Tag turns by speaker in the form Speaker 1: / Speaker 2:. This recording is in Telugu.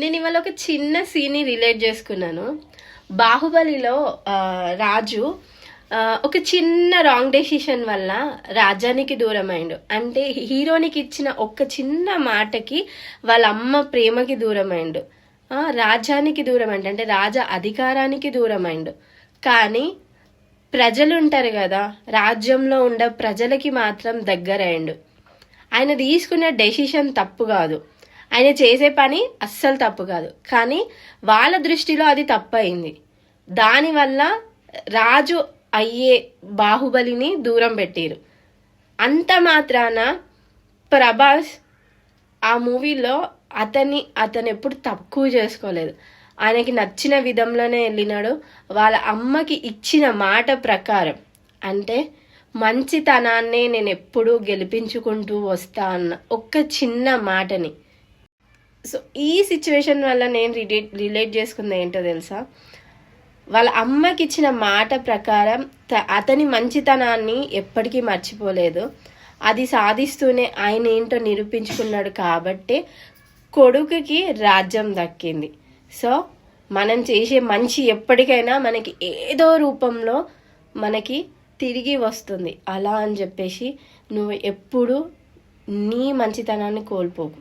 Speaker 1: నేను ఇవాళ ఒక చిన్న సీన్ని రిలేట్ చేసుకున్నాను. బాహుబలిలో రాజు ఒక చిన్న రాంగ్ డెసిషన్ వల్ల రాజ్యానికి దూరమైండు. అంటే హీరోనికి ఇచ్చిన ఒక్క చిన్న మాటకి వాళ్ళ అమ్మ ప్రేమకి దూరమైండు, రాజ్యానికి దూరమైండు, అంటే రాజా అధికారానికి దూరమైండు. కానీ ప్రజలు ఉంటారు కదా, రాజ్యంలో ఉండే ప్రజలకి మాత్రం దగ్గరైండు. ఆయన తీసుకునే డెసిషన్ తప్పు కాదు, ఆయన చేసే పని అస్సలు తప్పు కాదు, కానీ వాళ్ళ దృష్టిలో అది తప్పు అయింది. దానివల్ల రాజు అయ్యే బాహుబలిని దూరం పెట్టారు. అంత మాత్రాన ప్రభాస్ ఆ మూవీలో అతను ఎప్పుడు తక్కువ చేసుకోలేదు. ఆయనకి నచ్చిన విధంలోనే వెళ్ళినాడు. వాళ్ళ అమ్మకి ఇచ్చిన మాట ప్రకారం, అంటే మంచితనాన్నే నేను ఎప్పుడూ గెలిపించుకుంటూ వస్తా అన్న ఒక్క చిన్న మాటని. సో ఈ సిచ్యువేషన్ వల్ల నేను రిలేట్ చేసుకుంది ఏంటో తెలుసా, వాళ్ళ అమ్మకి ఇచ్చిన మాట ప్రకారం అతని మంచితనాన్ని ఎప్పటికీ మర్చిపోలేదు. అది సాధిస్తూనే ఆయన ఏంటో నిరూపించుకున్నాడు కాబట్టి కొడుకుకి రాజ్యం దక్కింది. సో మనం చేసే మంచి ఎప్పటికైనా మనకి ఏదో రూపంలో మనకి తిరిగి వస్తుంది. అలా అని చెప్పేసి నువ్వు ఎప్పుడు నీ మంచితనాన్ని కోల్పోకు.